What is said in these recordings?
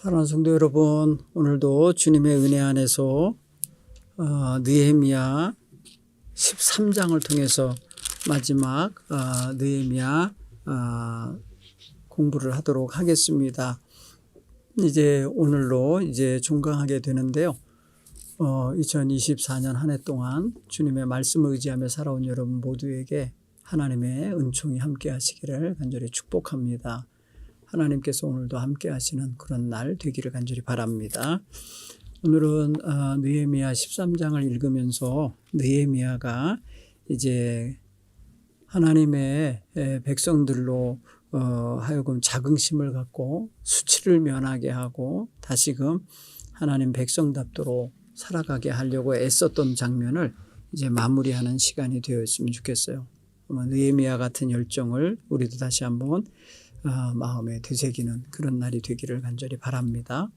사랑하는 성도 여러분, 오늘도 주님의 은혜 안에서 느헤미야 13장을 통해서 마지막 느헤미야 공부를 하도록 하겠습니다. 이제 오늘로 이제 종강하게 되는데요. 2024년 한 해 동안 주님의 말씀을 의지하며 살아온 여러분 모두에게 하나님의 은총이 함께 하시기를 간절히 축복합니다. 하나님께서 오늘도 함께 하시는 그런 날 되기를 간절히 바랍니다. 오늘은 느헤미야 13장을 읽으면서 느헤미야가 이제 하나님의 백성들로 하여금 자긍심을 갖고 수치를 면하게 하고 다시금 하나님 백성답도록 살아가게 하려고 애썼던 장면을 이제 마무리하는 시간이 되었으면 좋겠어요. 느헤미야 같은 열정을 우리도 다시 한번 마음에 되새기는 그런 날이 되기를 간절히 바랍니다.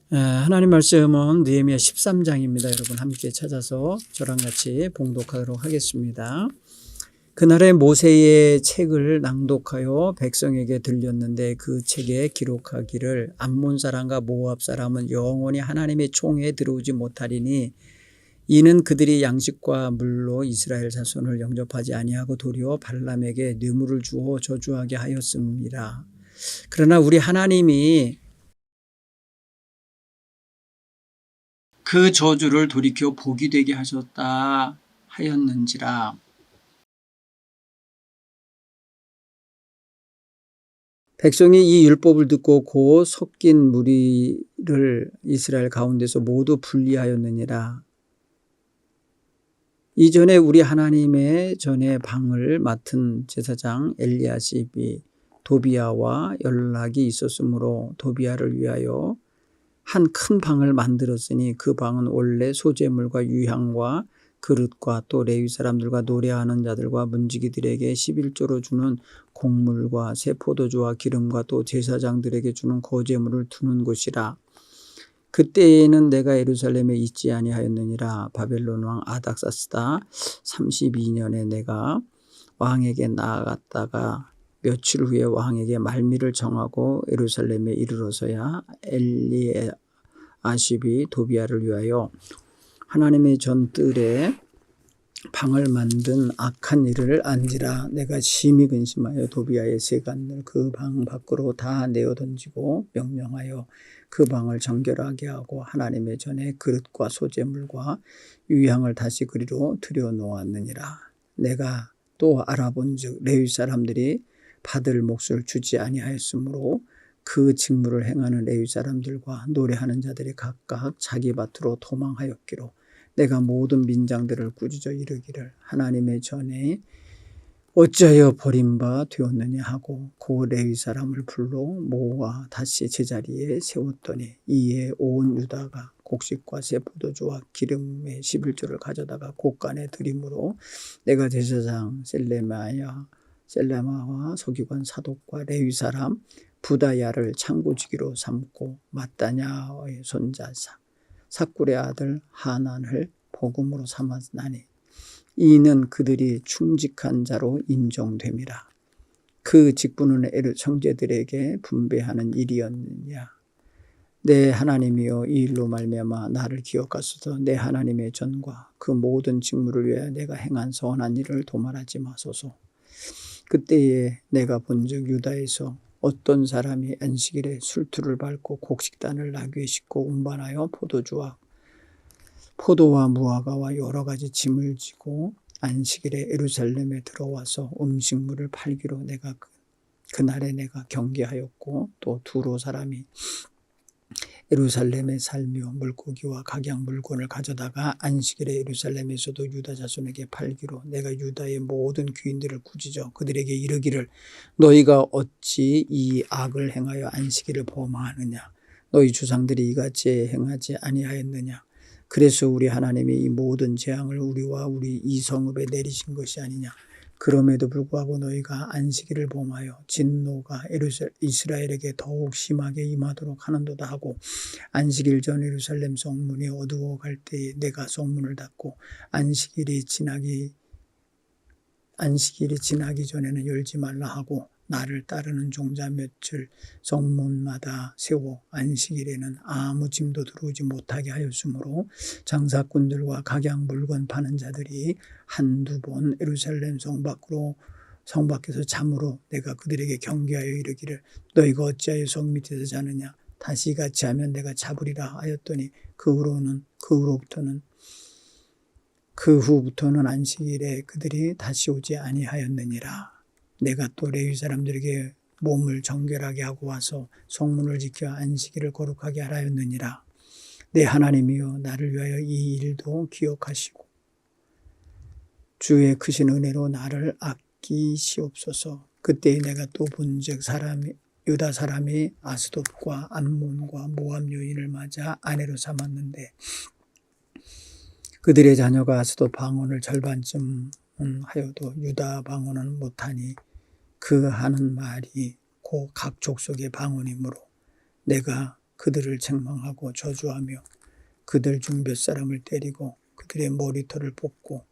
하나님 말씀은 느헤미야 13장입니다. 여러분 함께 찾아서 저랑 같이 봉독하도록 하겠습니다. 그날에 모세의 책을 낭독하여 백성에게 들렸는데 그 책에 기록하기를 암몬 사람과 모압 사람은 영원히 하나님의 총에 들어오지 못하리니 이는 그들이 양식과 물로 이스라엘 자손을 영접하지 아니하고 도리어 발람에게 뇌물을 주어 저주하게 하였습니다. 그러나 우리 하나님이 그 저주를 돌이켜 복이 되게 하셨다 하였는지라. 백성이 이 율법을 듣고 곧 섞인 무리를 이스라엘 가운데서 모두 분리하였느니라. 이전에 우리 하나님의 전에 방을 맡은 제사장 엘리야십이 도비야와 연락이 있었으므로 도비야를 위하여 한 큰 방을 만들었으니 그 방은 원래 소재물과 유향과 그릇과 또 레위 사람들과 노래하는 자들과 문지기들에게 11조로 주는 곡물과 새 포도주와 기름과 또 제사장들에게 주는 거제물을 두는 곳이라. 그때에는 내가 예루살렘에 있지 아니하였느니라. 바벨론 왕 아닥사스다 32년에 내가 왕에게 나아갔다가 며칠 후에 왕에게 말미를 정하고 예루살렘에 이르러서야 엘리아십이 도비야를 위하여 하나님의 전뜰에 방을 만든 악한 일을 안지라. 내가 심히 근심하여 도비야의 세간을 그 방 밖으로 다 내어 던지고 명령하여 그 방을 정결하게 하고 하나님의 전에 그릇과 소재물과 유향을 다시 그리로 들여놓았느니라. 내가 또 알아본즉 레위 사람들이 받을 몫을 주지 아니하였으므로 그 직무를 행하는 레위 사람들과 노래하는 자들이 각각 자기 밭으로 도망하였기로 내가 모든 민장들을 꾸짖어 이르기를 하나님의 전에 어찌하여 버림바 되었느냐 하고 그 레위 사람을 불러 모아 다시 제자리에 세웠더니 이에 온 유다가 곡식과 새 포도주와 기름의 11조를 가져다가 곳간에 드림으로 내가 제사장 셀레마와 서기관 사독과 레위 사람 부다야를 창고지기로 삼고 마따냐의 손자 삭굴의 아들 하난을 복음으로 삼았나니 이는 그들이 충직한 자로 인정됨이라. 그 직분은 형제들에게 분배하는 일이었느냐. 내 하나님이여 이 일로 말미암아 나를 기억하소서. 내 하나님의 전과 그 모든 직무를 위하여 내가 행한 선한 일을 도말하지 마소서. 그때에 내가 본즉 유다에서 어떤 사람이 안식일에 술투를 밟고 곡식단을 나귀에 싣고 운반하여 포도와 무화과와 여러 가지 짐을 지고 안식일에 예루살렘에 들어와서 음식물을 팔기로 내가 그날에 내가 경계하였고 또 두로 사람이 예루살렘에 살며 물고기와 각양 물건을 가져다가 안식일에 예루살렘에서도 유다 자손에게 팔기로 내가 유다의 모든 귀인들을 꾸짖어 그들에게 이르기를 너희가 어찌 이 악을 행하여 안식일을 범하느냐. 너희 조상들이 이같이 행하지 아니하였느냐. 그래서 우리 하나님이 이 모든 재앙을 우리와 우리 이 성읍에 내리신 것이 아니냐. 그럼에도 불구하고 너희가 안식일을 범하여 진노가 이스라엘에게 더욱 심하게 임하도록 하는도다 하고 안식일 전 예루살렘 성문이 어두워갈 때에 내가 성문을 닫고 안식일이 지나기 전에는 열지 말라 하고 나를 따르는 종자 몇을 성문마다 세워 안식일에는 아무 짐도 들어오지 못하게 하였으므로 장사꾼들과 각양 물건 파는 자들이 한두 번 예루살렘 성 밖에서 잠으로 내가 그들에게 경계하여 이르기를 너희가 어찌하여 성 밑에서 자느냐 다시 같이 하면 내가 잡으리라 하였더니 그 후부터는 안식일에 그들이 다시 오지 아니하였느니라. 내가 또 레위 사람들에게 몸을 정결하게 하고 와서 성문을 지켜 안식일을 거룩하게 하라 하였느니라. 내 하나님이여 나를 위하여 이 일도 기억하시고 주의 크신 은혜로 나를 아끼시옵소서. 그때 내가 또 본즉 유다 사람이 아스돗과 암몬과 모압 여인을 맞아 아내로 삼았는데 그들의 자녀가 아스돗 방언을 절반쯤 하여도 유다 방언은 못하니 그 하는 말이 곧 각 족속의 방언이므로 내가 그들을 책망하고 저주하며 그들 중 몇 사람을 때리고 그들의 머리털을 뽑고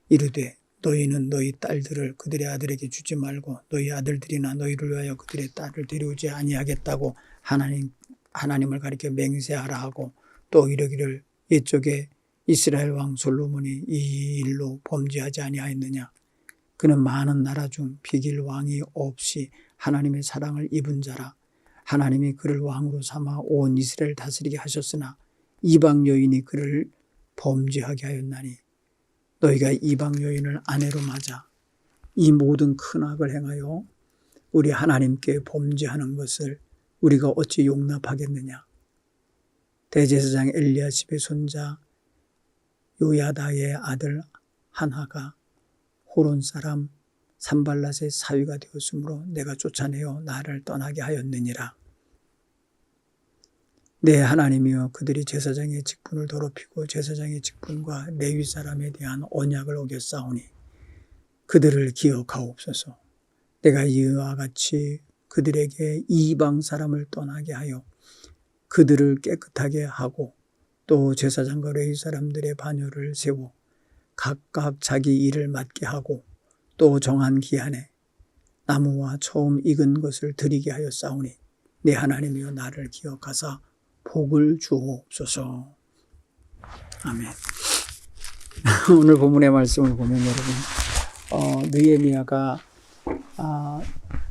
이르되 너희는 너희 딸들을 그들의 아들에게 주지 말고 너희 아들들이나 너희를 위하여 그들의 딸을 데려오지 아니하겠다고 하나님을 가리켜 맹세하라 하고 또 이르기를 옛적에 이스라엘 왕 솔로몬이 이 일로 범죄하지 아니하였느냐. 그는 많은 나라 중 비길 왕이 없이 하나님의 사랑을 입은 자라. 하나님이 그를 왕으로 삼아 온 이스라엘 다스리게 하셨으나 이방 여인이 그를 범죄하게 하였나니 너희가 이방 여인을 아내로 맞아 이 모든 큰 악을 행하여 우리 하나님께 범죄하는 것을 우리가 어찌 용납하겠느냐. 대제사장 엘리야십의 손자 요야다의 아들 하나가 호론 사람 산발랏의 사위가 되었으므로 내가 쫓아내어 나를 떠나게 하였느니라. 내 하나님이여 그들이 제사장의 직분을 더럽히고 제사장의 직분과 레위 사람에 대한 언약을 어겼사오니 그들을 기억하옵소서. 내가 이와 같이 그들에게 이방 사람을 떠나게 하여 그들을 깨끗하게 하고 또 제사장과 레위 사람들의 반열을 세워 각각 자기 일을 맡게 하고 또 정한 기한에 나무와 처음 익은 것을 드리게 하였사오니 내 하나님이여 나를 기억하사 복을 주옵소서. 아멘. 오늘 본문의 말씀을 보면 여러분 느헤미야가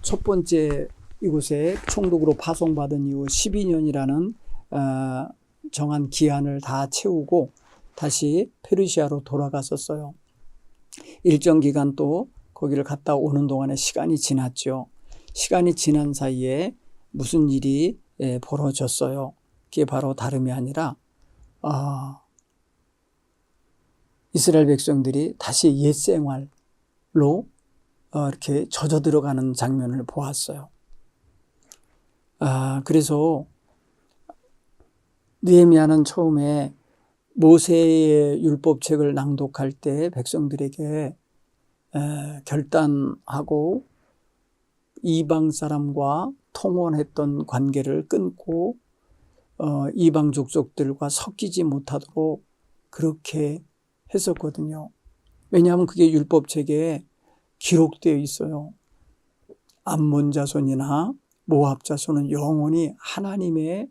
첫 번째 이곳에 총독으로 파송받은 이후 12년이라는 정한 기한을 다 채우고 다시 페르시아로 돌아갔었어요. 일정 기간 또 거기를 갔다 오는 동안에 시간이 지났죠. 시간이 지난 사이에 무슨 일이 벌어졌어요. 그게 바로 다름이 아니라 이스라엘 백성들이 다시 옛 생활로 이렇게 젖어 들어가는 장면을 보았어요. 그래서 느헤미야는 처음에 모세의 율법책을 낭독할 때 백성들에게 결단하고 이방 사람과 통혼했던 관계를 끊고 이방 족속들과 섞이지 못하도록 그렇게 했었거든요. 왜냐하면 그게 율법책에 기록되어 있어요. 암몬 자손이나 모압 자손은 영원히 하나님의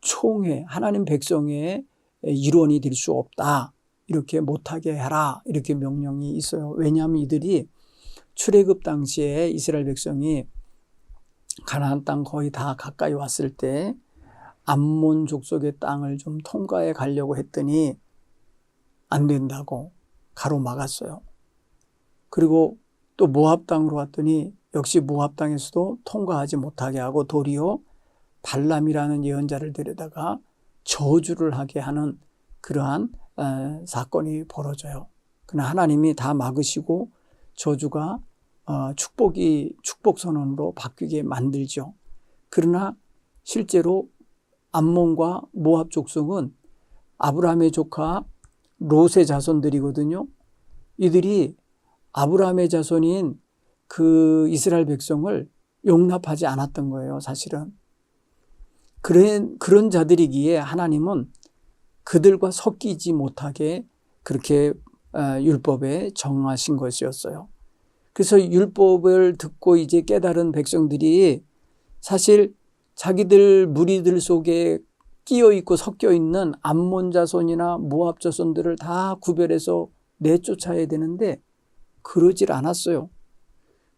총회, 하나님 백성의 일원이 될 수 없다. 이렇게 못하게 해라. 이렇게 명령이 있어요. 왜냐하면 이들이 출애굽 당시에 이스라엘 백성이 가나안 땅 거의 다 가까이 왔을 때 암몬 족속의 땅을 좀 통과해 가려고 했더니 안 된다고 가로막았어요. 그리고 또 모압 땅으로 왔더니 역시 모압 땅에서도 통과하지 못하게 하고 도리어 발람이라는 예언자를 데려다가 저주를 하게 하는 그러한 사건이 벌어져요. 그러나 하나님이 다 막으시고 저주가 축복 선언으로 바뀌게 만들죠. 그러나 실제로 암몬과 모압 족속은 아브라함의 조카 롯의 자손들이거든요. 이들이 아브라함의 자손인 그 이스라엘 백성을 용납하지 않았던 거예요, 사실은. 그런 자들이기에 하나님은 그들과 섞이지 못하게 그렇게 율법에 정하신 것이었어요. 그래서 율법을 듣고 이제 깨달은 백성들이 사실 자기들 무리들 속에 끼어 있고 섞여 있는 암몬 자손이나 모압 자손들을 다 구별해서 내쫓아야 되는데 그러질 않았어요.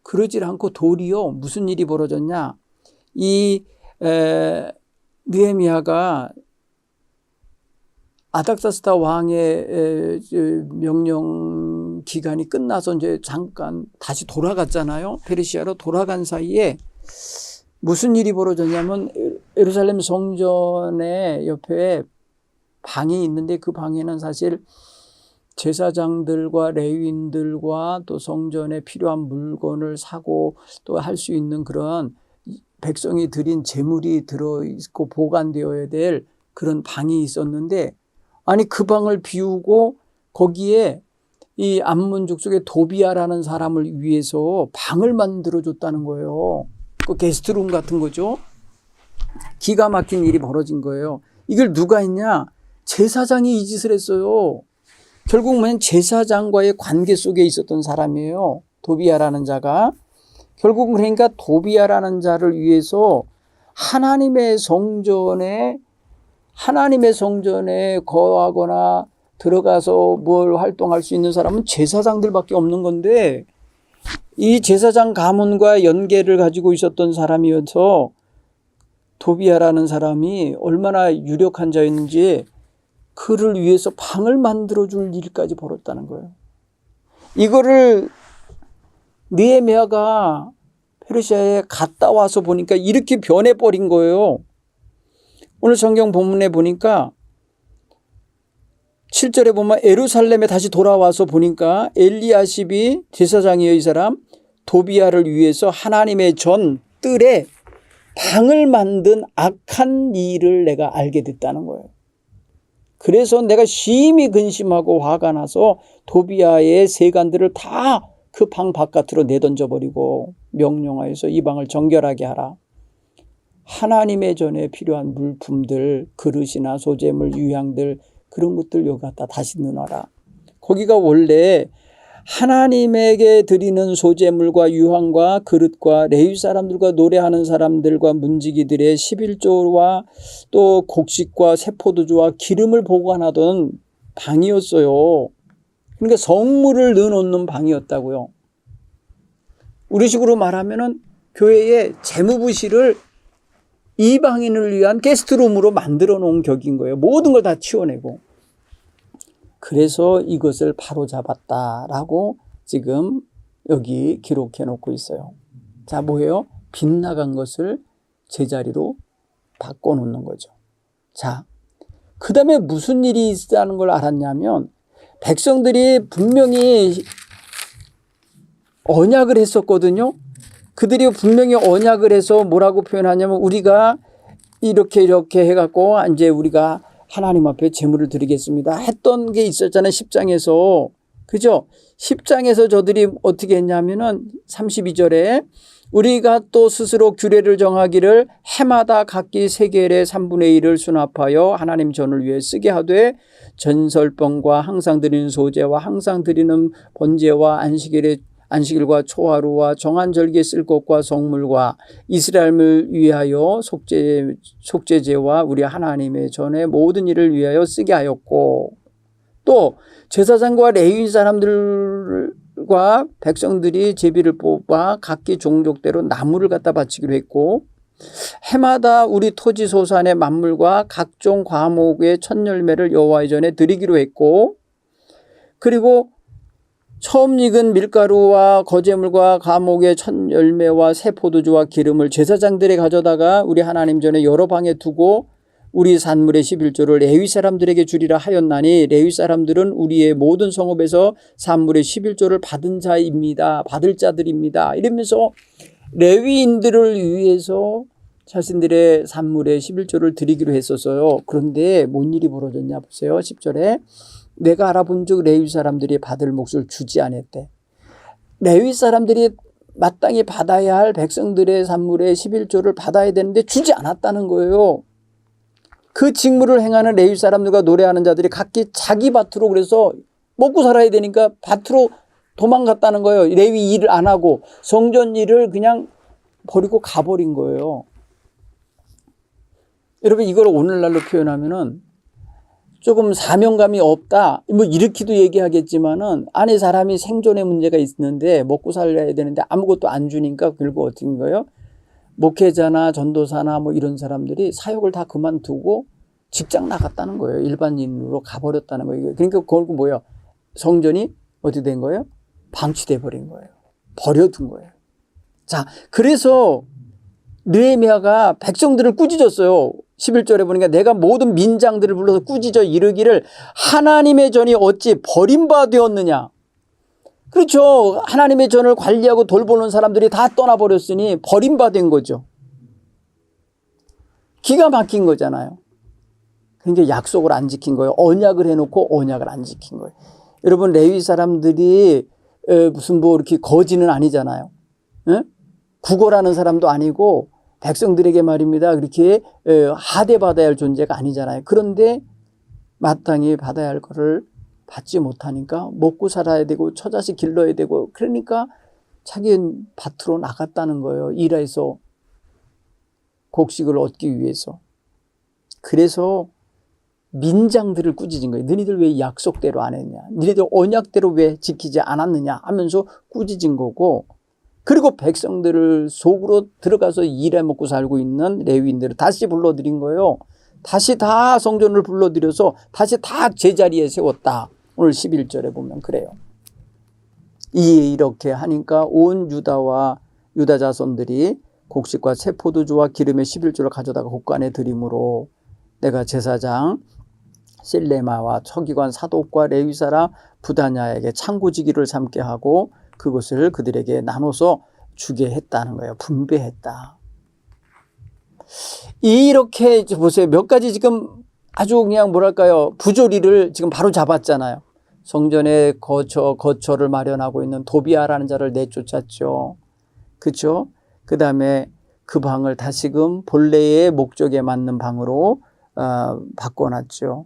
그러질 않고 도리어 무슨 일이 벌어졌냐. 이 느헤미야가 아닥사스다 왕의 명령 기간이 끝나서 이제 잠깐 다시 돌아갔잖아요. 페르시아로 돌아간 사이에 무슨 일이 벌어졌냐면 예루살렘 성전의 옆에 방이 있는데 그 방에는 사실 제사장들과 레위인들과 또 성전에 필요한 물건을 사고 또 할 수 있는 그런 백성이 드린 제물이 들어있고 보관되어야 될 그런 방이 있었는데 아니 그 방을 비우고 거기에 이 암몬 족속의 도비야라는 사람을 위해서 방을 만들어줬다는 거예요. 그 게스트룸 같은 거죠. 기가 막힌 일이 벌어진 거예요. 이걸 누가 했냐? 제사장이 이 짓을 했어요. 결국은 제사장과의 관계 속에 있었던 사람이에요. 도비야라는 자가. 결국은 그러니까 도비야라는 자를 위해서 하나님의 성전에 거하거나 들어가서 뭘 활동할 수 있는 사람은 제사장들밖에 없는 건데 이 제사장 가문과 연계를 가지고 있었던 사람이어서 도비야라는 사람이 얼마나 유력한 자였는지 그를 위해서 방을 만들어줄 일까지 벌었다는 거예요. 이거를 느헤미야가 페르시아에 갔다 와서 보니까 이렇게 변해버린 거예요. 오늘 성경 본문에 보니까 7절에 보면 예루살렘에 다시 돌아와서 보니까 엘리야십이 제사장이요 이 사람 도비야를 위해서 하나님의 전 뜰에 방을 만든 악한 일을 내가 알게 됐다는 거예요. 그래서 내가 심히 근심하고 화가 나서 도비야의 세간들을 다 그 방 바깥으로 내던져버리고 명령하여서 이 방을 정결하게 하라. 하나님의 전에 필요한 물품들, 그릇이나 소재물, 유향들 그런 것들 여기 갖다 다시 넣어라. 거기가 원래 하나님에게 드리는 소재물과 유향과 그릇과 레위 사람들과 노래하는 사람들과 문지기들의 11조와 또 곡식과 새포도주와 기름을 보관하던 방이었어요. 그러니까 성물을 넣어놓는 방이었다고요. 우리식으로 말하면은 교회의 재무부실을 이방인을 위한 게스트룸으로 만들어 놓은 격인 거예요. 모든 걸 다 치워내고. 그래서 이것을 바로잡았다라고 지금 여기 기록해 놓고 있어요. 자, 뭐예요? 빗나간 것을 제자리로 바꿔놓는 거죠. 자, 그 다음에 무슨 일이 있다는 걸 알았냐면 백성들이 분명히 언약을 했었거든요. 그들이 분명히 언약을 해서 뭐라고 표현하냐면 우리가 이렇게 해갖고 이제 우리가 하나님 앞에 제물을 드리겠습니다 했던 게 있었잖아요. 10장에서. 그죠? 10장에서 저들이 어떻게 했냐면은 32절에 우리가 또 스스로 규례를 정하기를 해마다 각기 세겔의 3분의 1을 수납하여 하나님 전을 위해 쓰게 하되 전설병과 항상 드리는 소재와 항상 드리는 번제와 안식일과 초하루와 정한 절기에 쓸 것과 성물과 이스라엘을 위하여 속죄제와 우리 하나님의 전에 모든 일을 위하여 쓰게 하였고 또 제사장과 레위인 사람들과 백성들이 제비를 뽑아 각기 종족대로 나무를 갖다 바치기로 했고 해마다 우리 토지 소산의 만물과 각종 과목의 첫 열매를 여호와의 전에 드리기로 했고 그리고 처음 익은 밀가루와 거제물과 과목의 첫 열매와 새 포도주와 기름을 제사장들이 가져다가 우리 하나님 전에 여러 방에 두고 우리 산물의 11조를 레위 사람들에게 주리라 하였나니 레위 사람들은 우리의 모든 성읍에서 산물의 11조를 받은 자입니다. 받을 자들입니다. 이러면서 레위인들을 위해서 자신들의 산물의 11조를 드리기로 했었어요. 그런데 뭔 일이 벌어졌냐 보세요. 10절에 내가 알아본즉 레위 사람들이 받을 몫을 주지 않았대. 레위 사람들이 마땅히 받아야 할 백성들의 산물의 11조를 받아야 되는데 주지 않았다는 거예요. 그 직무를 행하는 레위 사람들과 노래하는 자들이 각기 자기 밭으로 그래서 먹고 살아야 되니까 밭으로 도망갔다는 거예요. 레위 일을 안 하고 성전 일을 그냥 버리고 가버린 거예요. 여러분 이걸 오늘날로 표현하면은 조금 사명감이 없다. 뭐 이렇게도 얘기하겠지만은 안에 사람이 생존의 문제가 있는데 먹고 살아야 되는데 아무것도 안 주니까 결국 어떻게 된 거예요? 목회자나 전도사나 뭐 이런 사람들이 사역을 다 그만두고 직장 나갔다는 거예요. 일반인으로 가버렸다는 거예요. 그러니까 결국 뭐예요? 성전이 어떻게 된 거예요? 방치돼 버린 거예요. 버려둔 거예요. 자, 그래서 느헤미야가 백성들을 꾸짖었어요. 11절에 보니까 내가 모든 민장들을 불러서 꾸짖어 이르기를 하나님의 전이 어찌 버림바 되었느냐. 그렇죠. 하나님의 전을 관리하고 돌보는 사람들이 다 떠나버렸으니 버림바 된 거죠. 기가 막힌 거잖아요. 그러니까 약속을 안 지킨 거예요. 언약을 해놓고 언약을 안 지킨 거예요. 여러분 레위 사람들이 무슨 뭐 이렇게 거지는 아니잖아요. 에? 구걸하는 사람도 아니고 백성들에게 말입니다. 그렇게 하대받아야 할 존재가 아니잖아요. 그런데 마땅히 받아야 할 거를 받지 못하니까 먹고 살아야 되고 처자식 길러야 되고 그러니까 자기는 밭으로 나갔다는 거예요. 일해서 곡식을 얻기 위해서. 그래서 민장들을 꾸짖은 거예요. 너희들 왜 약속대로 안 했냐. 너희들 언약대로 왜 지키지 않았느냐 하면서 꾸짖은 거고 그리고 백성들을 속으로 들어가서 일해 먹고 살고 있는 레위인들을 다시 불러들인 거예요. 다시 다 성전을 불러들여서 다시 다 제자리에 세웠다. 오늘 11절에 보면 그래요. 이렇게 하니까 온 유다와 유다 자손들이 곡식과 새 포도주와 기름의 11조를 가져다가 곡간에 드림으로 내가 제사장 실레마와 서기관 사독과 레위사라 부다냐에게 창고지기를 삼게 하고 그것을 그들에게 나눠서 주게 했다는 거예요. 분배했다. 이렇게 보세요. 몇 가지 지금 아주 그냥 뭐랄까요. 부조리를 지금 바로 잡았잖아요. 성전에 거처를 마련하고 있는 도비아라는 자를 내쫓았죠. 그렇죠? 그 다음에 그 방을 다시금 본래의 목적에 맞는 방으로 바꿔놨죠.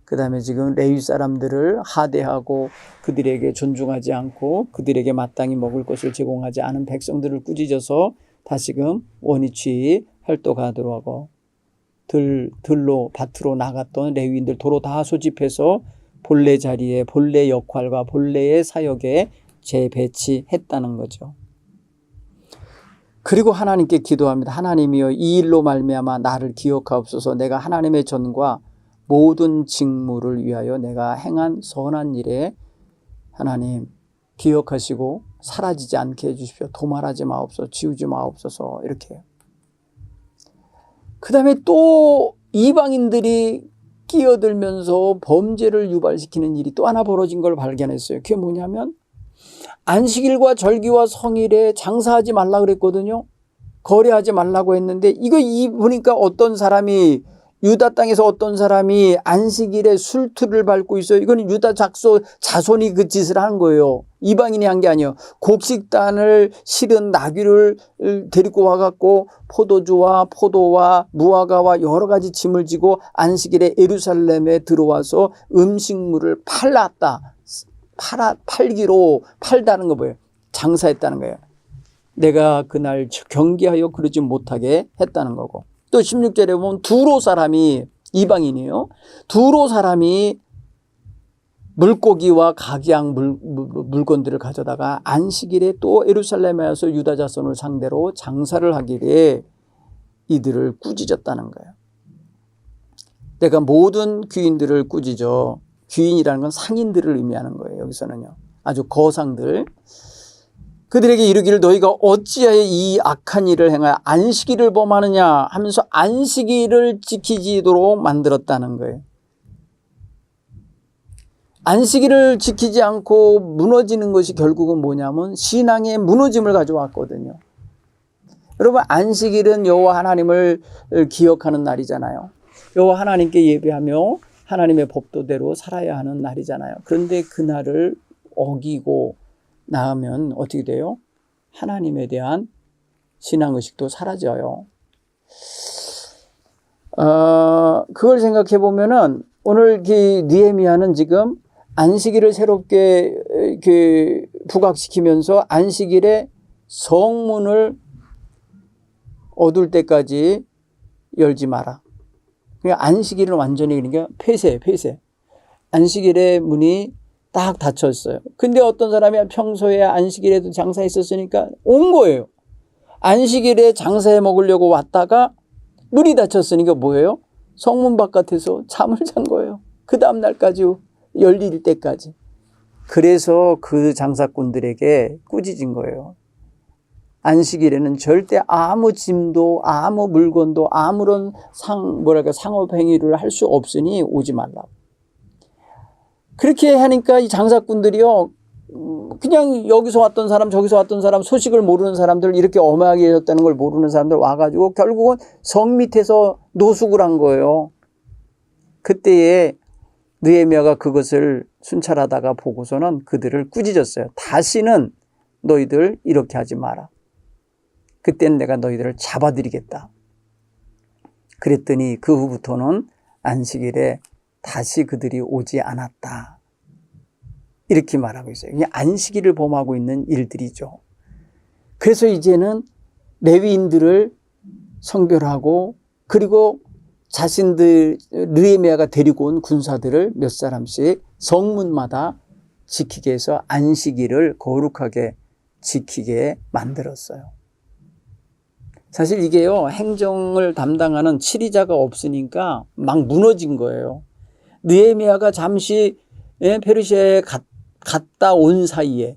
그 다음에 지금 레위 사람들을 하대하고 그들에게 존중하지 않고 그들에게 마땅히 먹을 것을 제공하지 않은 백성들을 꾸짖어서 다시금 원위치 활동하도록 하고 들로 밭으로 나갔던 레위인들 도로 다 소집해서 본래 자리에 본래 역할과 본래의 사역에 재배치했다는 거죠. 그리고 하나님께 기도합니다. 하나님이여 이 일로 말미암아 나를 기억하옵소서. 내가 하나님의 전과 모든 직무를 위하여 내가 행한 선한 일에 하나님 기억하시고 사라지지 않게 해주십시오. 도말하지 마옵소서. 지우지 마옵소서. 이렇게. 그 다음에 또 이방인들이 끼어들면서 범죄를 유발시키는 일이 또 하나 벌어진 걸 발견했어요. 그게 뭐냐면 안식일과 절기와 성일에 장사하지 말라 그랬거든요. 거래하지 말라고 했는데 이거 보니까 어떤 사람이 유다 땅에서 어떤 사람이 안식일에 술투를 밟고 있어요. 이거는 유다 자손이 그 짓을 한 거예요. 이방인이 한 게 아니에요. 곡식단을 실은 나귀를 데리고 와갖고 포도주와 포도와 무화과와 여러 가지 짐을 지고 안식일에 예루살렘에 들어와서 음식물을 팔다는 거 뭐예요? 장사했다는 거예요. 내가 그날 경계하여 그러지 못하게 했다는 거고. 또 16절에 보면 두로 사람이 이방인이에요. 두로 사람이 물고기와 각양 물건들을 가져다가 안식일에 또 예루살렘에 와서 유다 자손을 상대로 장사를 하기에 이들을 꾸짖었다는 거예요. 내가 모든 귀인들을 꾸짖어. 귀인이라는 건 상인들을 의미하는 거예요. 여기서는요. 아주 거상들. 그들에게 이르기를 너희가 어찌하여 이 악한 일을 행하여 안식일을 범하느냐 하면서 안식일을 지키지도록 만들었다는 거예요. 안식일을 지키지 않고 무너지는 것이 결국은 뭐냐면 신앙의 무너짐을 가져왔거든요. 여러분 안식일은 여호와 하나님을 기억하는 날이잖아요. 여호와 하나님께 예배하며 하나님의 법도대로 살아야 하는 날이잖아요. 그런데 그 날을 어기고 나으면 어떻게 돼요? 하나님에 대한 신앙의식도 사라져요. 그걸 생각해 보면은 오늘 느헤미야는 지금 안식일을 새롭게 부각시키면서 안식일에 성문을 어둘 때까지 열지 마라. 그냥 안식일은 완전히 그러니까 폐쇄. 안식일에 문이 딱 닫혔어요. 근데 어떤 사람이 평소에 안식일에도 장사했었으니까 온 거예요. 안식일에 장사해 먹으려고 왔다가 문이 닫혔으니까 뭐예요? 성문 바깥에서 잠을 잔 거예요. 그 다음 날까지 열릴 때까지. 그래서 그 장사꾼들에게 꾸짖은 거예요. 안식일에는 절대 아무 짐도 아무 물건도 아무런 상업 행위를 할 수 없으니 오지 말라고. 그렇게 하니까 이 장사꾼들이요, 그냥 여기서 왔던 사람 저기서 왔던 사람 소식을 모르는 사람들, 이렇게 엄하게 해줬다는 걸 모르는 사람들 와가지고 결국은 성 밑에서 노숙을 한 거예요. 그때에 느헤미야가 그것을 순찰하다가 보고서는 그들을 꾸짖었어요. 다시는 너희들 이렇게 하지 마라. 그때는 내가 너희들을 잡아들이겠다. 그랬더니 그 후부터는 안식일에 다시 그들이 오지 않았다. 이렇게 말하고 있어요. 이게 안식일을 범하고 있는 일들이죠. 그래서 이제는 레위인들을 성별하고, 그리고 자신들 느헤미야가 데리고 온 군사들을 몇 사람씩 성문마다 지키게 해서 안식일을 거룩하게 지키게 만들었어요. 사실 이게요, 행정을 담당하는 치리자가 없으니까 막 무너진 거예요. 느헤미야가 잠시 페르시아에 갔다 온 사이에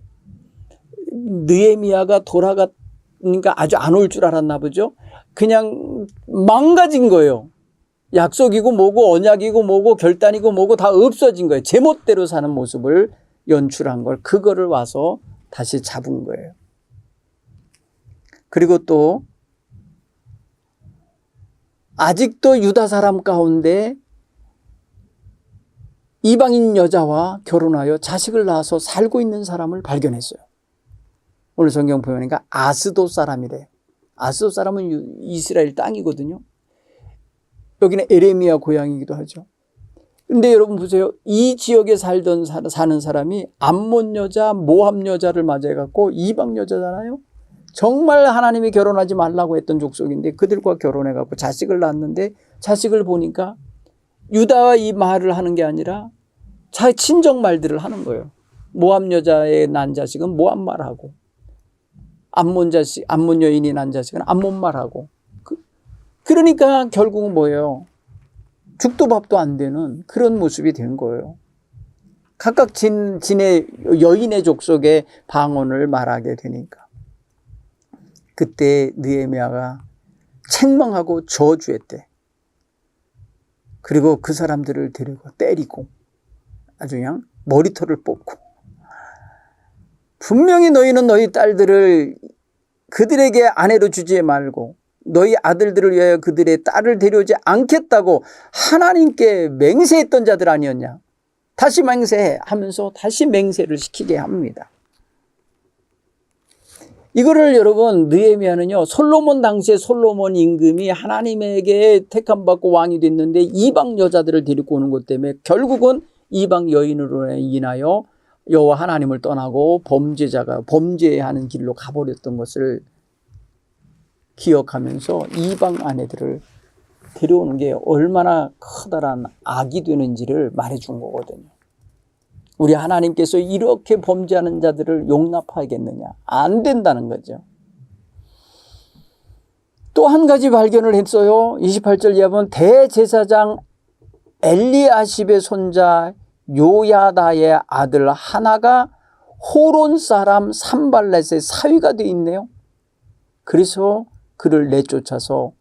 느헤미야가 돌아가니까 아주 안 올 줄 알았나 보죠. 그냥 망가진 거예요. 약속이고 뭐고 언약이고 뭐고 결단이고 뭐고 다 없어진 거예요. 제멋대로 사는 모습을 연출한 걸, 그거를 와서 다시 잡은 거예요. 그리고 또 아직도 유다 사람 가운데 이방인 여자와 결혼하여 자식을 낳아서 살고 있는 사람을 발견했어요. 오늘 성경 보니까 아스돗 사람이래요. 아스돗 사람은 이스라엘 땅이거든요. 여기는 에레미야 고향이기도 하죠. 근데 여러분 보세요. 이 지역에 사는 사람이 암몬 여자, 모압 여자를 맞이해갖고 이방 여자잖아요. 정말 하나님이 결혼하지 말라고 했던 족속인데 그들과 결혼해갖고 자식을 낳았는데, 자식을 보니까 유다와 이 말을 하는 게 아니라 자기 친정 말들을 하는 거예요. 모압 여자의 난 자식은 모압 말하고, 암몬 여인이 난 자식은 암몬 말하고. 그러니까 결국은 뭐예요? 죽도 밥도 안 되는 그런 모습이 된 거예요. 각각 진의 여인의 족속의 방언을 말하게 되니까. 그때 느헤미야가 책망하고 저주했대. 그리고 그 사람들을 데리고 때리고 아주 그냥 머리털을 뽑고, 분명히 너희는 너희 딸들을 그들에게 아내로 주지 말고 너희 아들들을 위하여 그들의 딸을 데려오지 않겠다고 하나님께 맹세했던 자들 아니었냐. 다시 맹세해 하면서 다시 맹세를 시키게 합니다. 이거를 여러분, 느헤미야는요, 솔로몬 당시에 솔로몬 임금이 하나님에게 택함받고 왕이 됐는데 이방 여자들을 데리고 오는 것 때문에 결국은 이방 여인으로 인하여 여호와 하나님을 떠나고 범죄하는 길로 가버렸던 것을 기억하면서 이방 아내들을 데려오는 게 얼마나 커다란 악이 되는지를 말해준 거거든요. 우리 하나님께서 이렇게 범죄하는 자들을 용납하겠느냐? 안 된다는 거죠. 또 한 가지 발견을 했어요. 28절 이하면 대제사장 엘리아십의 손자 요야다의 아들 하나가 호론 사람 산발렛의 사위가 되어 있네요. 그래서 그를 내쫓아서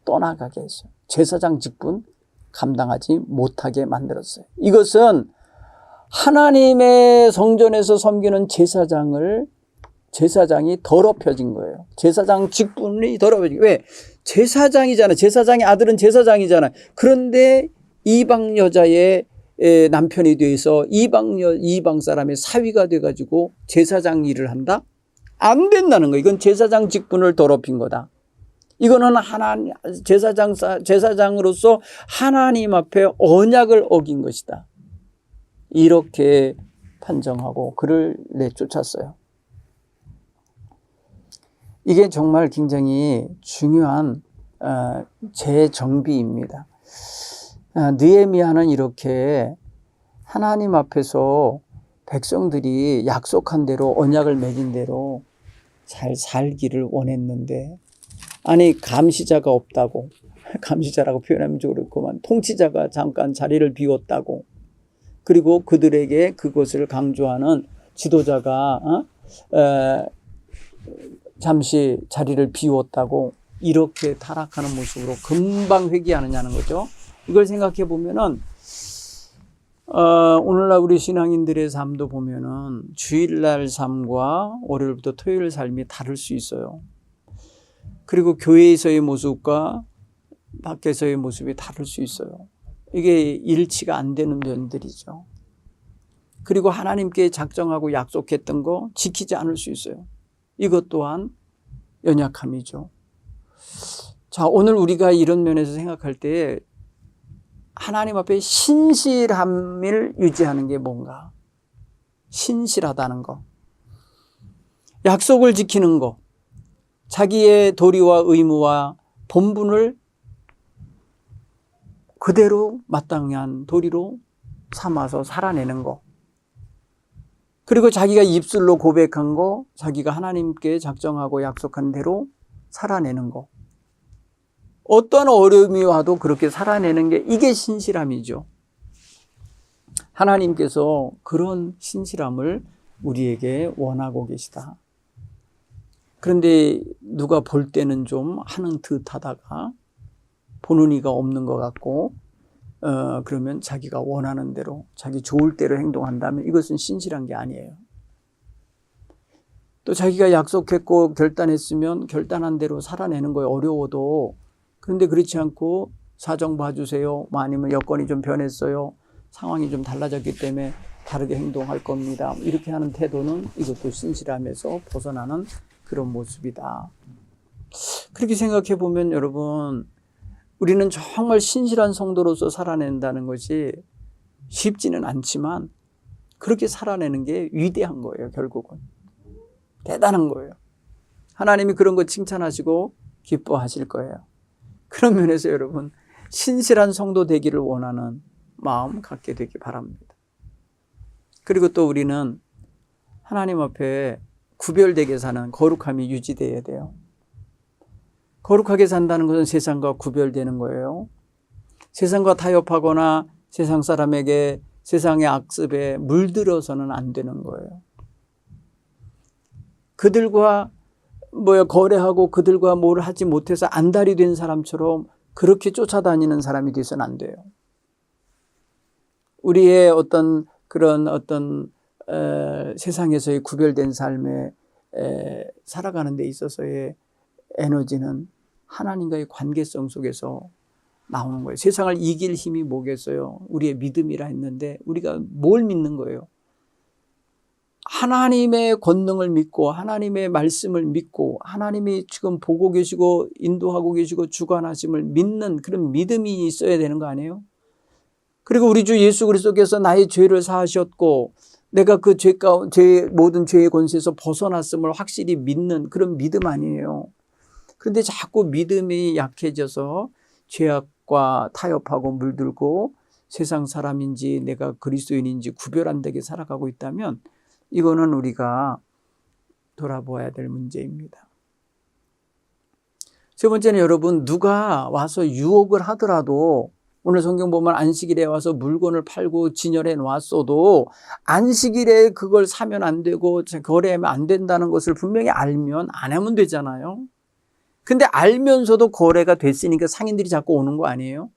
떠나가게 했어요. 제사장 직분 감당하지 못하게 만들었어요. 이것은 하나님의 성전에서 섬기는 제사장이 더럽혀진 거예요. 제사장 직분이 더럽혀진 거예요. 왜? 제사장이잖아요. 제사장의 아들은 제사장이잖아요. 그런데 이방 여자의 남편이 돼서 이방 사람의 사위가 돼가지고 제사장 일을 한다? 안 된다는 거예요. 이건 제사장 직분을 더럽힌 거다. 이거는 제사장으로서 하나님 앞에 언약을 어긴 것이다. 이렇게 판정하고 그를 내쫓았어요. 이게 정말 굉장히 중요한 재정비입니다. 느헤미야는 이렇게 하나님 앞에서 백성들이 약속한 대로 언약을 맺은 대로 잘 살기를 원했는데, 아니 감시자가 없다고, 감시자라고 표현하면 좀 그렇구만, 통치자가 잠깐 자리를 비웠다고, 그리고 그들에게 그것을 강조하는 지도자가 잠시 자리를 비웠다고, 이렇게 타락하는 모습으로 금방 회개하느냐는 거죠. 이걸 생각해 보면은 오늘날 우리 신앙인들의 삶도 보면은 주일날 삶과 월요일부터 토요일 삶이 다를 수 있어요. 그리고 교회에서의 모습과 밖에서의 모습이 다를 수 있어요. 이게 일치가 안 되는 면들이죠. 그리고 하나님께 작정하고 약속했던 거 지키지 않을 수 있어요. 이것 또한 연약함이죠. 자, 오늘 우리가 이런 면에서 생각할 때 하나님 앞에 신실함을 유지하는 게 뭔가? 신실하다는 거. 약속을 지키는 거. 자기의 도리와 의무와 본분을 그대로 마땅한 도리로 삼아서 살아내는 거. 그리고 자기가 입술로 고백한 거, 자기가 하나님께 작정하고 약속한 대로 살아내는 거. 어떤 어려움이 와도 그렇게 살아내는 게, 이게 신실함이죠. 하나님께서 그런 신실함을 우리에게 원하고 계시다. 그런데 누가 볼 때는 좀 하는 듯 하다가 보는 이가 없는 것 같고, 그러면 자기가 원하는 대로, 자기 좋을 대로 행동한다면 이것은 신실한 게 아니에요. 또 자기가 약속했고 결단했으면 결단한 대로 살아내는 거에 어려워도, 그런데 그렇지 않고 사정 봐주세요, 아니면 여건이 좀 변했어요, 상황이 좀 달라졌기 때문에 다르게 행동할 겁니다, 이렇게 하는 태도는 이것도 신실함에서 벗어나는 그런 모습이다. 그렇게 생각해 보면 여러분, 우리는 정말 신실한 성도로서 살아낸다는 것이 쉽지는 않지만 그렇게 살아내는 게 위대한 거예요. 결국은 대단한 거예요. 하나님이 그런 거 칭찬하시고 기뻐하실 거예요. 그런 면에서 여러분, 신실한 성도 되기를 원하는 마음 갖게 되기 바랍니다. 그리고 또 우리는 하나님 앞에 구별되게 사는 거룩함이 유지되어야 돼요. 거룩하게 산다는 것은 세상과 구별되는 거예요. 세상과 타협하거나 세상 사람에게, 세상의 악습에 물들어서는 안 되는 거예요. 그들과 거래하고 그들과 뭘 하지 못해서 안달이 된 사람처럼 그렇게 쫓아다니는 사람이 돼서는 안 돼요. 우리의 그런 세상에서의 구별된 삶에 살아가는 데 있어서의 에너지는 하나님과의 관계성 속에서 나오는 거예요. 세상을 이길 힘이 뭐겠어요? 우리의 믿음이라 했는데 우리가 뭘 믿는 거예요? 하나님의 권능을 믿고 하나님의 말씀을 믿고 하나님이 지금 보고 계시고 인도하고 계시고 주관하심을 믿는 그런 믿음이 있어야 되는 거 아니에요? 그리고 우리 주 예수 그리스도께서 나의 죄를 사하셨고 내가 그 모든 죄의 권세에서 벗어났음을 확실히 믿는 그런 믿음 아니에요. 그런데 자꾸 믿음이 약해져서 죄악과 타협하고 물들고 세상 사람인지 내가 그리스도인인지 구별 안 되게 살아가고 있다면 이거는 우리가 돌아보아야 될 문제입니다. 세 번째는 여러분, 누가 와서 유혹을 하더라도, 오늘 성경 보면 안식일에 와서 물건을 팔고 진열해 놨어도 안식일에 그걸 사면 안 되고 거래하면 안 된다는 것을 분명히 알면 안 하면 되잖아요. 근데 알면서도 거래가 됐으니까 상인들이 자꾸 오는 거 아니에요?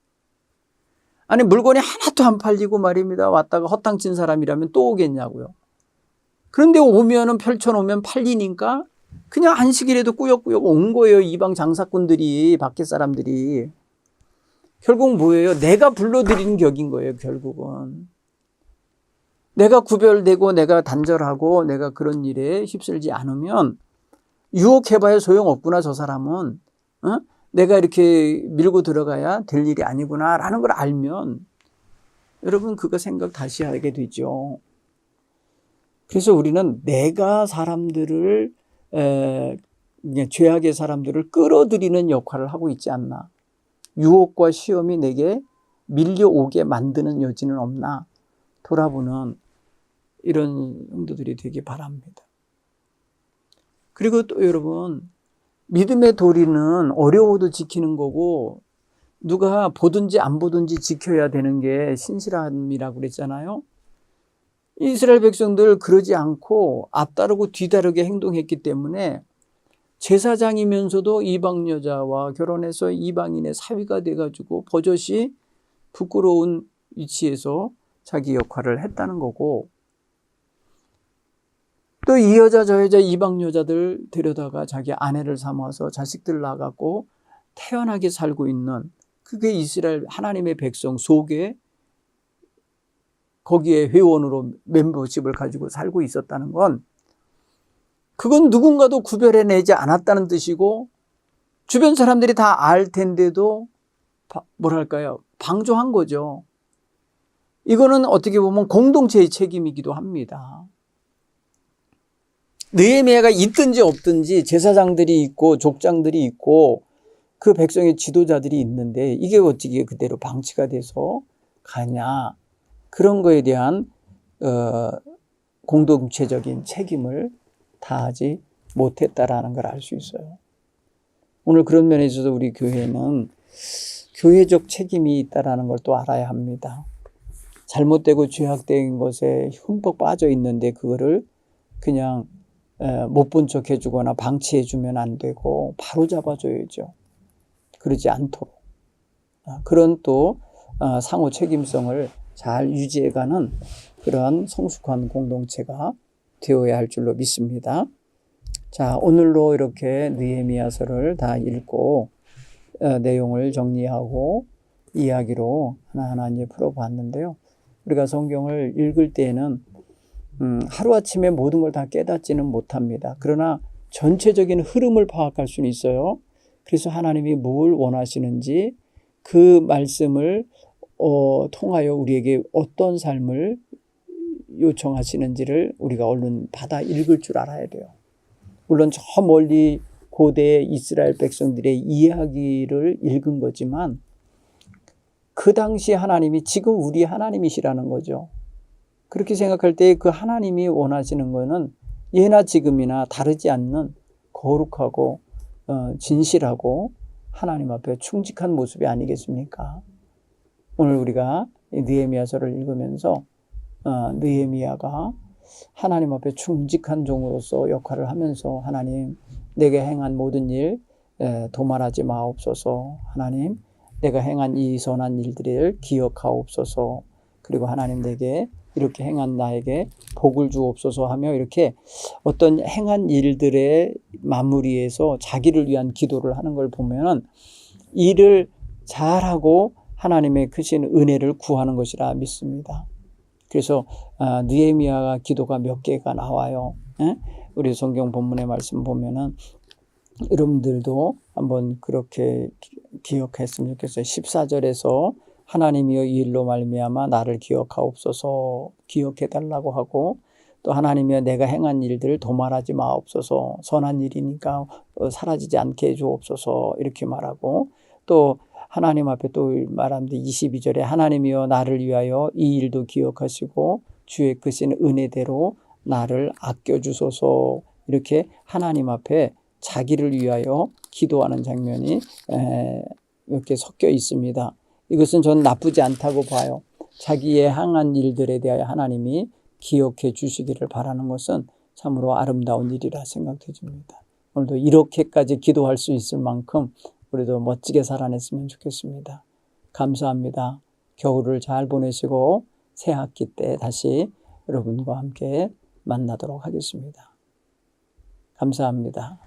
아니, 물건이 하나도 안 팔리고 말입니다. 왔다가 허탕친 사람이라면 또 오겠냐고요. 그런데 오면은 펼쳐놓으면 팔리니까 그냥 안식일에도 꾸역꾸역 온 거예요. 이방 장사꾼들이, 밖에 사람들이. 결국 뭐예요? 내가 불러들인 격인 거예요. 결국은 내가 구별되고 내가 단절하고 내가 그런 일에 휩쓸지 않으면 유혹해봐야 소용없구나. 저 사람은 내가 이렇게 밀고 들어가야 될 일이 아니구나 라는 걸 알면 여러분 그거 생각 다시 하게 되죠. 그래서 우리는 내가 사람들을 죄악의 사람들을 끌어들이는 역할을 하고 있지 않나. 유혹과 시험이 내게 밀려오게 만드는 여지는 없나 돌아보는 이런 성도들이 되기 바랍니다. 그리고 또 여러분, 믿음의 도리는 어려워도 지키는 거고 누가 보든지 안 보든지 지켜야 되는 게 신실함이라고 그랬잖아요. 이스라엘 백성들 그러지 않고 앞다르고 뒤다르게 행동했기 때문에 제사장이면서도 이방 여자와 결혼해서 이방인의 사위가 돼가지고 버젓이 부끄러운 위치에서 자기 역할을 했다는 거고, 또 이 여자 저 여자 이방 여자들 데려다가 자기 아내를 삼아서 자식들 낳아갖고 태연하게 살고 있는, 그게 이스라엘 하나님의 백성 속에 거기에 회원으로 멤버십을 가지고 살고 있었다는 건, 그건 누군가도 구별해내지 않았다는 뜻이고 주변 사람들이 다 알 텐데도 뭐랄까요, 방조한 거죠. 이거는 어떻게 보면 공동체의 책임이기도 합니다. 느헤미야가 있든지 없든지 제사장들이 있고 족장들이 있고 그 백성의 지도자들이 있는데 이게 어떻게 그대로 방치가 돼서 가냐, 그런 거에 대한 공동체적인 책임을 다하지 못했다라는 걸 알 수 있어요. 오늘 그런 면에 있어서 우리 교회는 교회적 책임이 있다라는 걸 또 알아야 합니다. 잘못되고 죄악된 것에 흠뻑 빠져 있는데 그거를 그냥 못 본 척 해주거나 방치해주면 안 되고 바로 잡아줘야죠. 그러지 않도록. 그런 또 상호 책임성을 잘 유지해가는 그런 성숙한 공동체가 되어야 할 줄로 믿습니다. 자, 오늘로 이렇게 느헤미야서를 다 읽고 내용을 정리하고 이야기로 하나하나 이제 풀어봤는데요. 우리가 성경을 읽을 때에는 하루아침에 모든 걸 다 깨닫지는 못합니다. 그러나 전체적인 흐름을 파악할 수는 있어요. 그래서 하나님이 뭘 원하시는지 그 말씀을 통하여 우리에게 어떤 삶을 요청하시는지를 우리가 얼른 받아 읽을 줄 알아야 돼요. 물론 저 멀리 고대 이스라엘 백성들의 이야기를 읽은 거지만 그 당시 하나님이 지금 우리 하나님이시라는 거죠. 그렇게 생각할 때 그 하나님이 원하시는 거는 예나 지금이나 다르지 않는 거룩하고 진실하고 하나님 앞에 충직한 모습이 아니겠습니까? 오늘 우리가 느헤미야서를 읽으면서 느헤미야가 하나님 앞에 충직한 종으로서 역할을 하면서 하나님, 내게 행한 모든 일 도말하지 마옵소서. 하나님, 내가 행한 이 선한 일들을 기억하옵소서. 그리고 하나님, 내게 이렇게 행한 나에게 복을 주옵소서 하며 이렇게 어떤 행한 일들의 마무리에서 자기를 위한 기도를 하는 걸 보면은 일을 잘하고 하나님의 크신 은혜를 구하는 것이라 믿습니다. 그래서 느헤미야 기도가 몇 개가 나와요. 우리 성경 본문의 말씀 보면은 여러분들도 한번 그렇게 기억했으면 좋겠어요. 14절에서 하나님이여 이 일로 말미암아 나를 기억하옵소서, 기억해달라고 하고, 또 하나님이여 내가 행한 일들을 도말하지 마옵소서, 선한 일이니까 사라지지 않게 해주옵소서, 이렇게 말하고, 또 하나님 앞에 또 말하는데 22절에 하나님이여 나를 위하여 이 일도 기억하시고 주의 크신 은혜대로 나를 아껴주소서, 이렇게 하나님 앞에 자기를 위하여 기도하는 장면이 이렇게 섞여 있습니다. 이것은 전 나쁘지 않다고 봐요. 자기의 행한 일들에 대하여 하나님이 기억해 주시기를 바라는 것은 참으로 아름다운 일이라 생각되집니다. 오늘도 이렇게까지 기도할 수 있을 만큼 우리도 멋지게 살아냈으면 좋겠습니다. 감사합니다. 겨울을 잘 보내시고 새 학기 때 다시 여러분과 함께 만나도록 하겠습니다. 감사합니다.